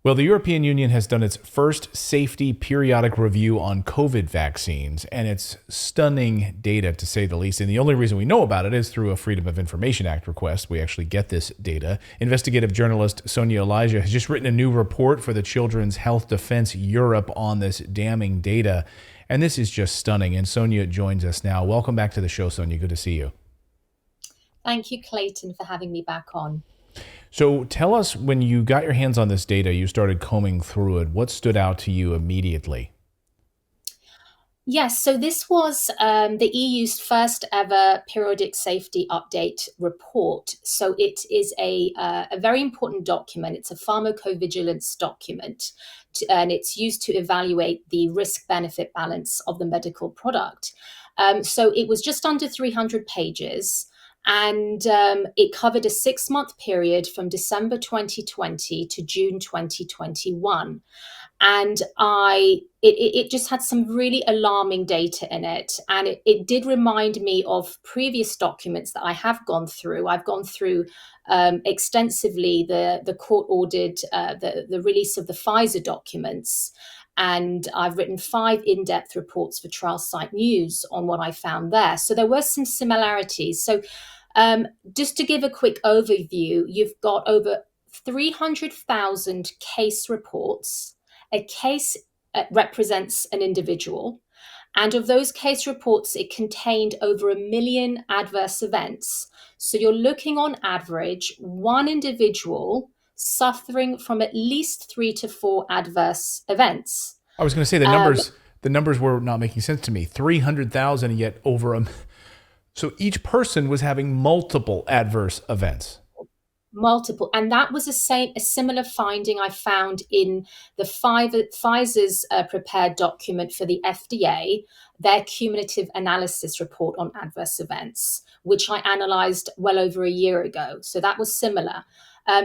Well, the European Union has done its first safety periodic review on COVID vaccines, and it's stunning data to say the least. And the only reason we know about it is through a Freedom of Information Act request. We actually get this data. Investigative journalist Sonia Elijah has just written a new report for the Children's Health Defense Europe on this damning data. And this is just stunning. And Sonia joins us now. Welcome back to the show, Sonia. Good to see you. Thank you, Clayton, for having me back on. So tell us, when you got your hands on this data, you started combing through it. What stood out to you immediately? Yes, so this was the EU's first ever periodic safety update report. So it is a very important document. It's a pharmacovigilance document, and it's used to evaluate the risk-benefit balance of the medical product. So it was just under 300 pages. And it covered a 6-month period from December 2020 to June 2021. And it just had some really alarming data in it. And it did remind me of previous documents that I have gone through. I've gone through extensively the court-ordered, the release of the Pfizer documents. And I've written 5 in-depth reports for Trial Site News on what I found there. So there were some similarities. So just to give a quick overview, you've got over 300,000 case reports. A case represents an individual. And of those case reports, it contained over 1 million adverse events. So you're looking on average, one individual suffering from at least 3 to 4 adverse events. I was going to say the numbers were not making sense to me. 300,000, yet over a... So each person was having multiple adverse events. Multiple. And that was a similar finding I found in the Pfizer's prepared document for the FDA, their cumulative analysis report on adverse events, which I analyzed well over a year ago. So that was similar.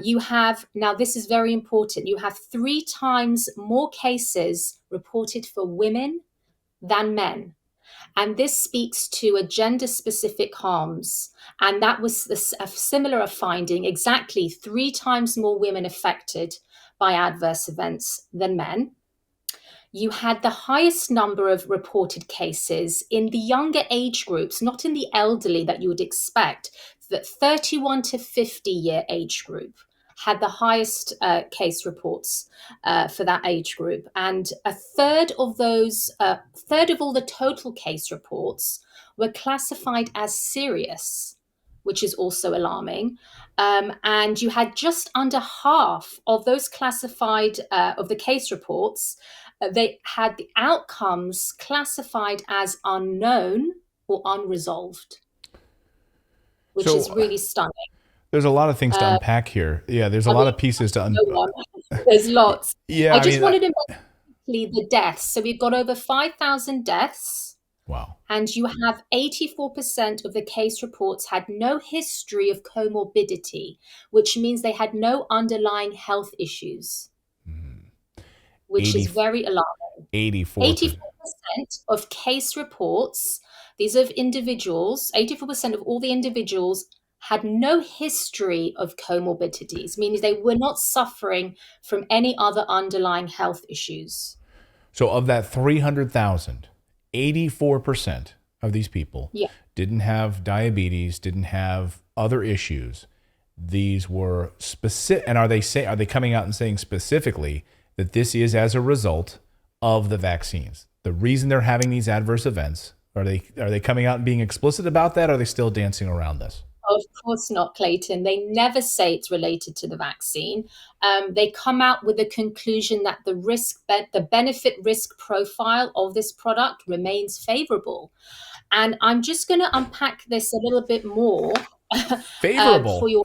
You have, now this is very important, you have 3 times more cases reported for women than men. And this speaks to a gender-specific harms. And that was a similar finding, exactly 3 times more women affected by adverse events than men. You had the highest number of reported cases in the younger age groups, not in the elderly that you would expect. The 31 to 50-year age group had the highest case reports for that age group. And a third of all the total case reports were classified as serious, which is also alarming. And you had just under half of those classified of the case reports, they had the outcomes classified as unknown or unresolved, which is really stunning. There's a lot of things to unpack here. Yeah, there's a lot of pieces to unpack. There's lots. Yeah, I just wanted to mention the deaths. So we've got over 5,000 deaths. Wow. And you have 84% of the case reports had no history of comorbidity, which means they had no underlying health issues, which is very alarming. 84% of case reports, these are of individuals, 84% of all the individuals had no history of comorbidities, meaning they were not suffering from any other underlying health issues. So of that 300,000, 84% of these people didn't have diabetes, didn't have other issues. These were specific. And are they coming out and saying specifically that this is as a result of the vaccines? The reason they're having these adverse events, are they coming out and being explicit about that? Or are they still dancing around this? Of course not, Clayton. They never say it's related to the vaccine. They come out with the conclusion that the benefit risk profile of this product remains favorable. And I'm just going to unpack this a little bit more. Favorable for your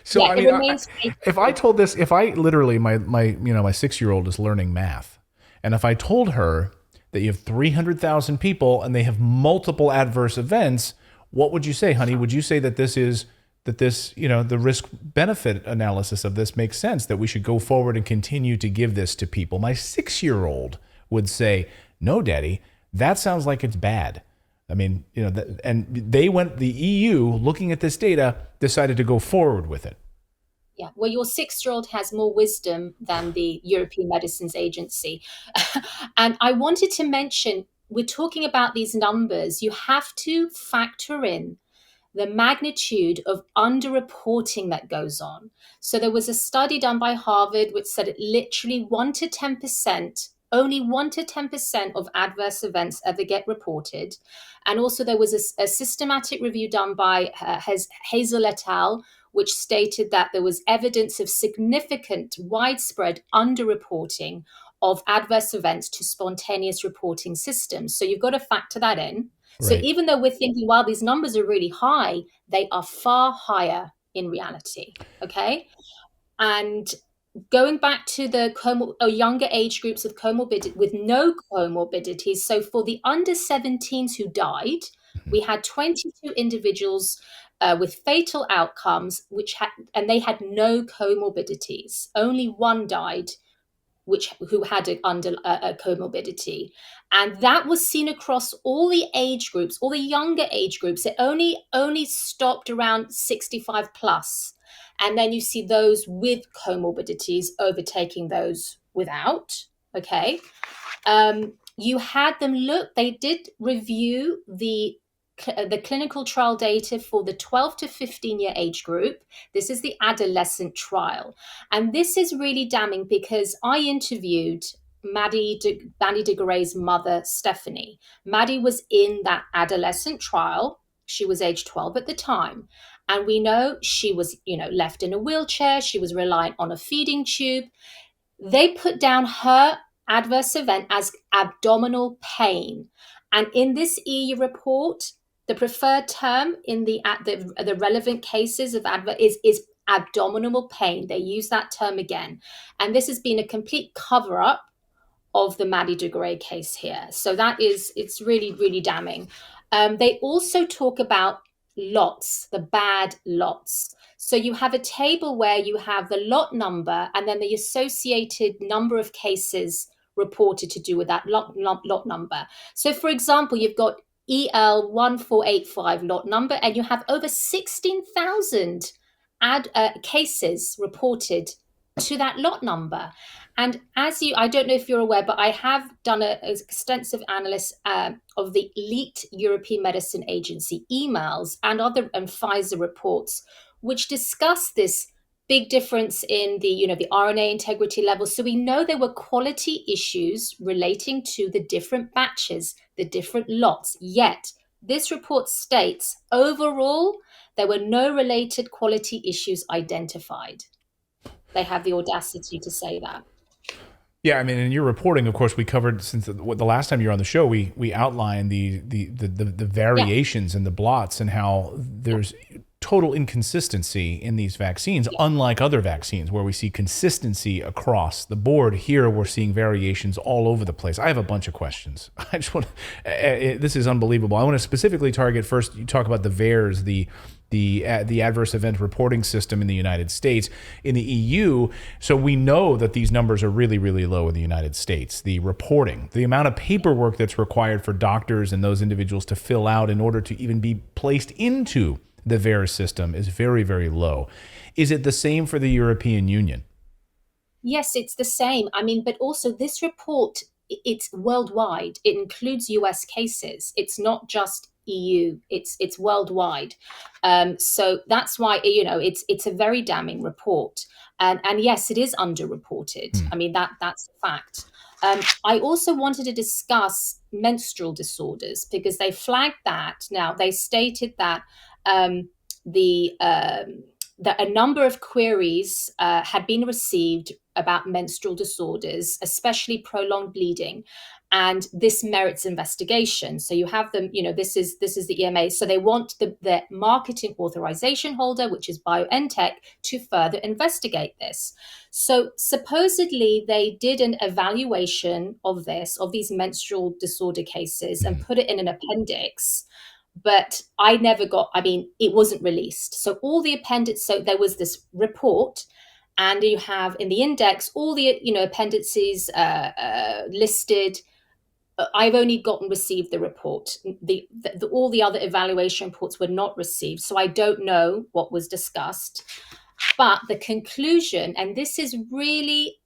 So yeah, I mean, if I told this, if I literally, my 6-year-old is learning math, and if I told her that you have 300,000 people and they have multiple adverse events, what would you say, honey? Would you say that the risk benefit analysis of this makes sense, that we should go forward and continue to give this to people? My 6-year-old would say, no, daddy, that sounds like it's bad. I mean, and the EU, looking at this data, decided to go forward with it. Yeah, well, your 6-year-old has more wisdom than the European Medicines Agency. And I wanted to mention, we're talking about these numbers. You have to factor in the magnitude of underreporting that goes on. So there was a study done by Harvard which said it literally 1 to 10%, only 1 to 10% of adverse events ever get reported. And also there was a systematic review done by Hazel et al., which stated that there was evidence of significant widespread underreporting of adverse events to spontaneous reporting systems. So you've got to factor that in. So Right. even though we're thinking, wow, these numbers are really high, they are far higher in reality. Okay. And going back to the younger age groups with comorbidity, with no comorbidities. So for the under 17s who died, we had 22 individuals with fatal outcomes, and they had no comorbidities. Only one died who had a comorbidity, and that was seen across all the age groups, all the younger age groups. It only stopped around 65 plus, and then you see those with comorbidities overtaking those without. Okay. You had them look, they did review the clinical trial data for the 12 to 15-year age group. This is the adolescent trial. And this is really damning because I interviewed Maddie de Grey's mother, Stephanie. Maddie was in that adolescent trial. She was age 12 at the time. And we know she was, left in a wheelchair. She was reliant on a feeding tube. They put down her adverse event as abdominal pain. And in this EU report, the preferred term in the relevant cases of is abdominal pain. They use that term again. And this has been a complete cover-up of the Maddie de Grey case here. So it's really, really damning. They also talk about lots, the bad lots. So you have a table where you have the lot number and then the associated number of cases reported to do with that lot number. So for example, you've got EL1485 lot number, and you have over 16,000 cases reported to that lot number. And I don't know if you're aware, but I have done an extensive analysis of the leaked European Medicine Agency emails and Pfizer reports, which discuss this big difference in the RNA integrity levels. So we know there were quality issues relating to the different batches, the different lots. Yet this report states overall there were no related quality issues identified. They have the audacity to say that. Yeah, I mean, in your reporting, of course, we covered since the last time you were on the show, we outlined the variations and the blots and how there's total inconsistency in these vaccines, unlike other vaccines where we see consistency across the board. Here, we're seeing variations all over the place. I have a bunch of questions. I just want this is unbelievable. I want to specifically target first. You talk about the VAERS, the adverse event reporting system in the United States, in the EU. So we know that these numbers are really, really low in the United States. The reporting, the amount of paperwork that's required for doctors and those individuals to fill out in order to even be placed into the VAERS system is very, very low. Is it the same for the European Union? Yes, it's the same. I mean, but also this report, it's worldwide. It includes US cases. It's not just EU. It's worldwide. So that's why it's a very damning report. And yes, it is underreported. I mean that's a fact. I also wanted to discuss menstrual disorders because they flagged that. Now they stated that that a number of queries had been received about menstrual disorders, especially prolonged bleeding, and this merits investigation. So you have them, this is the EMA. So they want the marketing authorization holder, which is BioNTech, to further investigate this. So supposedly they did an evaluation of these menstrual disorder cases and put it in an appendix. But it wasn't released. So all the appendix, so there was this report, and you have in the index all the appendices listed. I've only received the report. All the other evaluation reports were not received, so I don't know what was discussed. But the conclusion, and this is really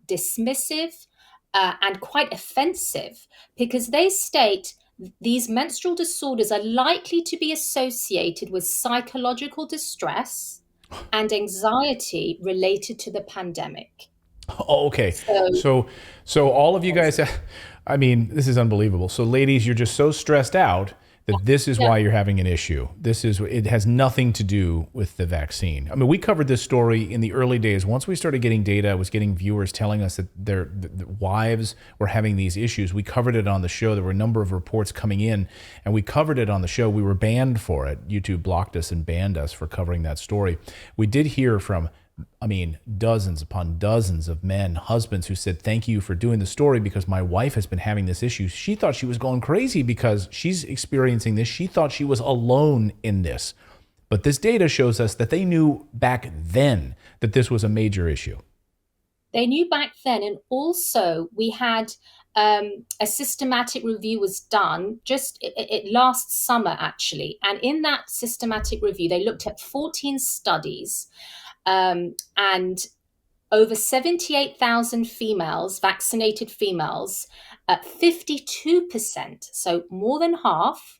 dismissive and quite offensive, because they state these menstrual disorders are likely to be associated with psychological distress and anxiety related to the pandemic. Oh, okay. So all of you guys, I mean, this is unbelievable. So ladies, you're just so stressed out that this is why you're having an issue. It has nothing to do with the vaccine. I mean, we covered this story in the early days. Once we started getting data, I was getting viewers telling us that their wives were having these issues. We covered it on the show. There were a number of reports coming in, and we covered it on the show. We were banned for it. YouTube blocked us and banned us for covering that story. We did hear from, I mean, dozens upon dozens of men, husbands who said, thank you for doing the story because my wife has been having this issue. She thought she was going crazy because she's experiencing this. She thought she was alone in this. But this data shows us that they knew back then that this was a major issue. They knew back then. And also we had a systematic review was done just last summer, actually. And in that systematic review, they looked at 14 studies. And over 78,000 females, vaccinated females, 52%, so more than half,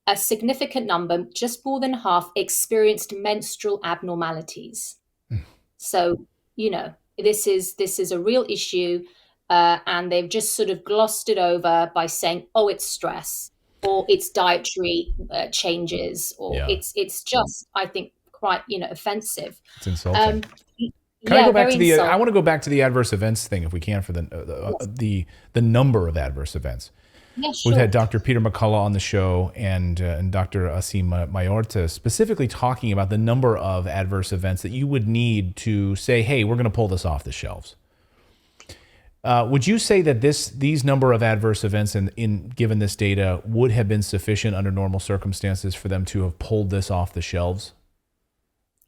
a significant number, just more than half, experienced menstrual abnormalities. So, you know, this is a real issue, and they've just sort of glossed it over by saying, oh, it's stress, or it's dietary changes, or it's just, I think, quite, offensive. It's insulting. I go back to the? I want to go back to the adverse events thing, if we can, for the number of adverse events. Yeah, sure. We've had Dr. Peter McCullough on the show and Dr. Asim Mayorta specifically talking about the number of adverse events that you would need to say, hey, we're going to pull this off the shelves. Would you say that these number of adverse events in given this data would have been sufficient under normal circumstances for them to have pulled this off the shelves?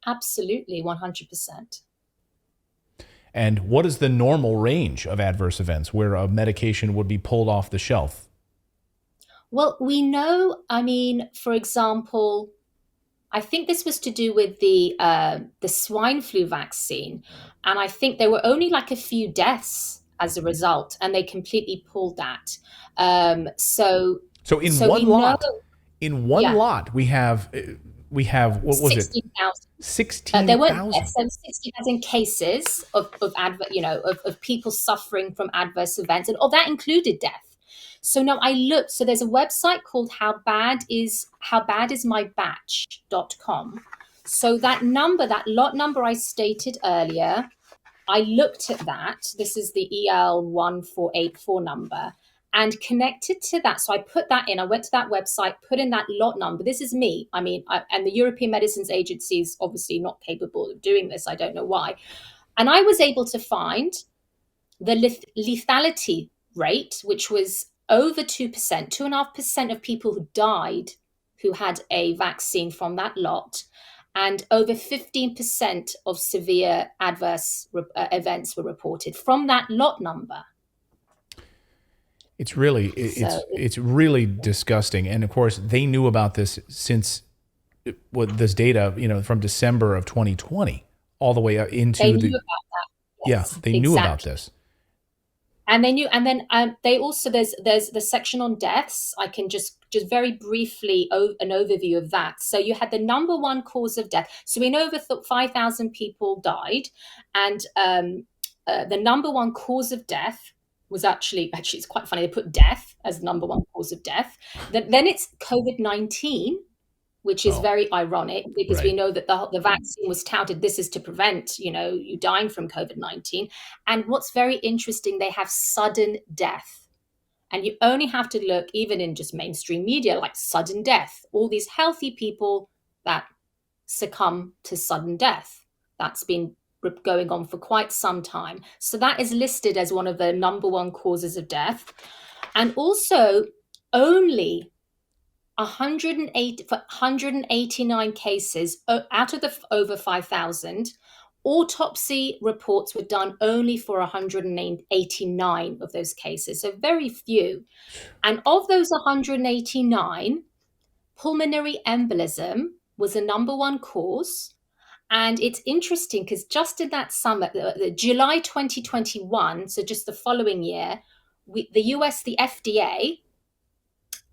Absolutely, 100%. And what is the normal range of adverse events where a medication would be pulled off the shelf? Well, we know, I mean, for example, I think this was to do with the swine flu vaccine. And I think there were only like a few deaths as a result, and they completely pulled that. So in one lot, we have what was 16,000. 16,000. There weren't deaths. There were 60,000 cases of people suffering from adverse events, and that included death. So now I looked. So there's a website called howbadismybatch.com. So that lot number I stated earlier, I looked at that. This is the EL1484 number, and connected to that. So I put that in. I went to that website, put in that lot number. This is me. I mean, and the European Medicines Agency is obviously not capable of doing this. I don't know why. And I was able to find the lethality rate, which was over 2%, 2.5% of people who died who had a vaccine from that lot, and over 15% of severe adverse events were reported from that lot number. It's really disgusting. And of course, they knew about this since this data, from December of 2020 all the way into they knew about that. Yes, they knew about this. And they knew, and then they also there's the section on deaths. I can just very briefly an overview of that. So you had the number one cause of death. So we know over 5,000 people died, and the number one cause of death was actually it's quite funny. They put death as the number one cause of death. Then it's COVID-19. Which is very ironic, because we know that the vaccine was touted, this is to prevent, you dying from COVID-19. And what's very interesting, they have sudden death. And you only have to look, even in just mainstream media, like sudden death, all these healthy people that succumb to sudden death. That's been going on for quite some time. So that is listed as one of the number one causes of death. And also only 189 cases out of the over 5,000, autopsy reports were done only for 189 of those cases, so very few. And of those 189, pulmonary embolism was the number one cause, And it's interesting because just in that summer, July 2021, so just the following year, the US, the FDA,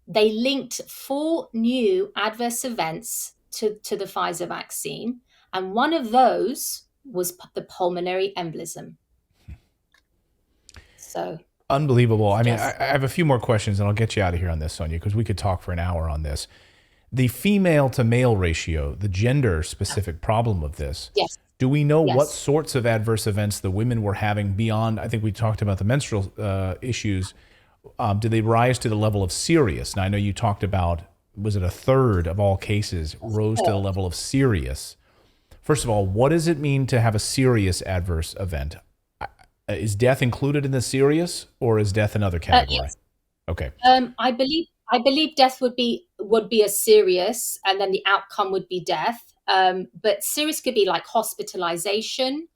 they linked 4 new adverse events to the Pfizer vaccine. And one of those was the pulmonary embolism. So unbelievable. I mean, I have a few more questions and I'll get you out of here on this, Sonia, because we could talk for an hour on this. The female to male ratio, the gender specific problem of this. Yes. Do we know what sorts of adverse events the women were having beyond, I think we talked about the menstrual issues. Did they rise to the level of serious? Now, I know you talked about, was it a third of all cases rose to the level of serious? First of all, what does it mean to have a serious adverse event? Is death included in the serious, or is death another category? Yes. Okay. I believe death would be a serious, and then the outcome would be death. But serious could be like hospitalization.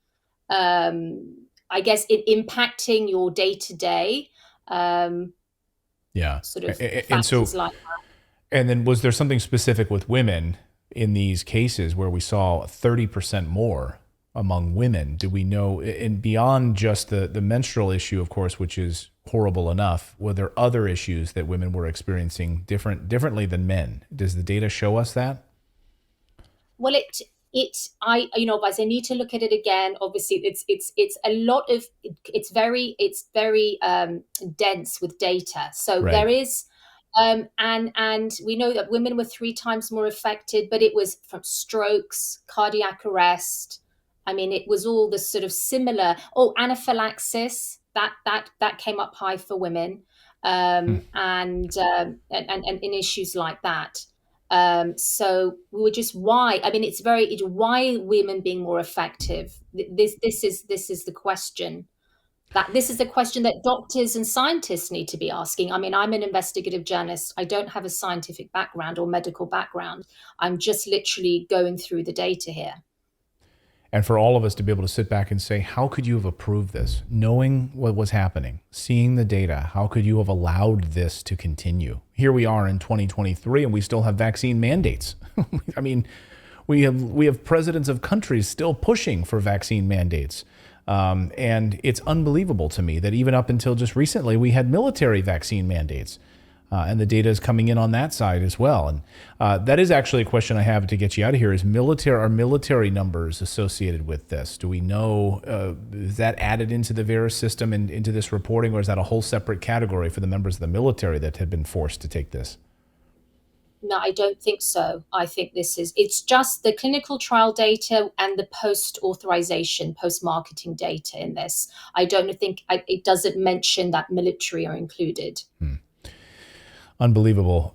I guess it impacting your day to day. Sort of factors like that. And then was there something specific with women in these cases where we saw 30% more among women? Do we know, and beyond just the menstrual issue, of course, which is horrible enough, were there other issues that women were experiencing differently than men? Does the data show us that? Well, I need to look at it again. Obviously, it's a lot of, it's very dense with data. So there is, and we know that women were 3 times more affected, but it was from strokes, cardiac arrest. I mean, it was all the sort of similar. Anaphylaxis that came up high for women, and issues like that. So we were just why. I mean, it's why women being more effective. This is the question. This is the question that doctors and scientists need to be asking. I mean, I'm an investigative journalist. I don't have a scientific background or medical background. I'm just literally going through the data here. And for all of us to be able to sit back and say, how could you have approved this? Knowing what was happening, seeing the data, how could you have allowed this to continue? Here we are in 2023 and we still have vaccine mandates. I mean, we have presidents of countries still pushing for vaccine mandates. And it's unbelievable to me that even up until just recently, we had military vaccine mandates. And the data is coming in on that side as well. And that is actually a question I have to get you out of here is are military numbers associated with this? Do we know, is that added into the VAERS system and into this reporting, or is that a whole separate category for the members of the military that have been forced to take this? No, I don't think so. I think it's just the clinical trial data and the post-authorization, post-marketing data in this. I don't think, it doesn't mention that military are included. Unbelievable.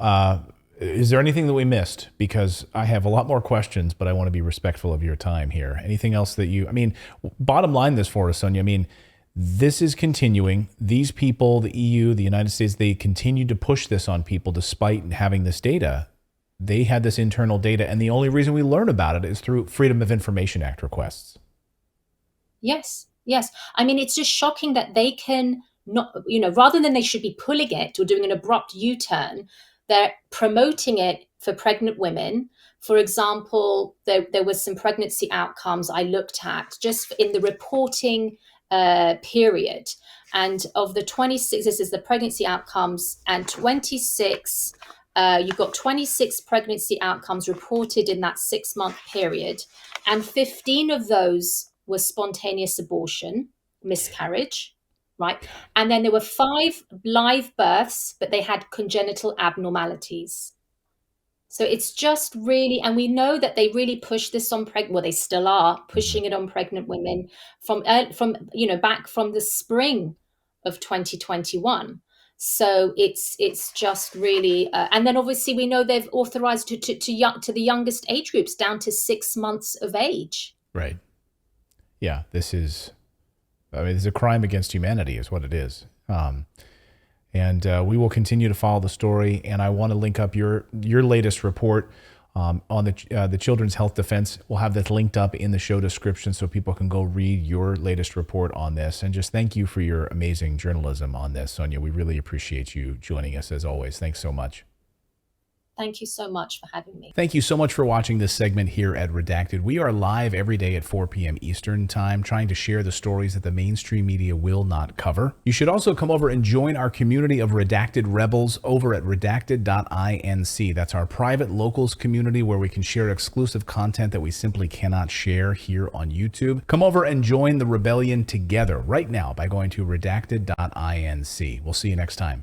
Is there anything that we missed? Because I have a lot more questions, but I want to be respectful of your time here. Anything else that bottom line this for us, Sonia, I mean, this is continuing. These people, the EU, the United States, they continue to push this on people despite having this data. They had this internal data, and the only reason we learn about it is through Freedom of Information Act requests. Yes. I mean, it's just shocking that they can not, rather than they should be pulling it or doing an abrupt U-turn, they're promoting it for pregnant women. For example, there was some pregnancy outcomes I looked at just in the reporting period. And of the 26, this is the pregnancy outcomes, and 26, you've got 26 pregnancy outcomes reported in that 6-month period. And 15 of those were spontaneous abortion, miscarriage. Right. And then there were 5 live births, but they had congenital abnormalities. So it's just really, and we know that they really push this on they still are pushing it on pregnant women from back from the spring of 2021. So it's just really, and then obviously we know they've authorized to the youngest age groups down to 6 months of age. Right. Yeah, this is. I mean, it's a crime against humanity is what it is. And we will continue to follow the story. And I want to link up your latest report on the Children's Health Defense. We'll have that linked up in the show description so people can go read your latest report on this. And just thank you for your amazing journalism on this, Sonia. We really appreciate you joining us as always. Thanks so much. Thank you so much for having me. Thank you so much for watching this segment here at Redacted. We are live every day at 4 p.m. Eastern Time, trying to share the stories that the mainstream media will not cover. You should also come over and join our community of Redacted Rebels over at redacted.inc. That's our private locals community where we can share exclusive content that we simply cannot share here on YouTube. Come over and join the rebellion together right now by going to redacted.inc. We'll see you next time.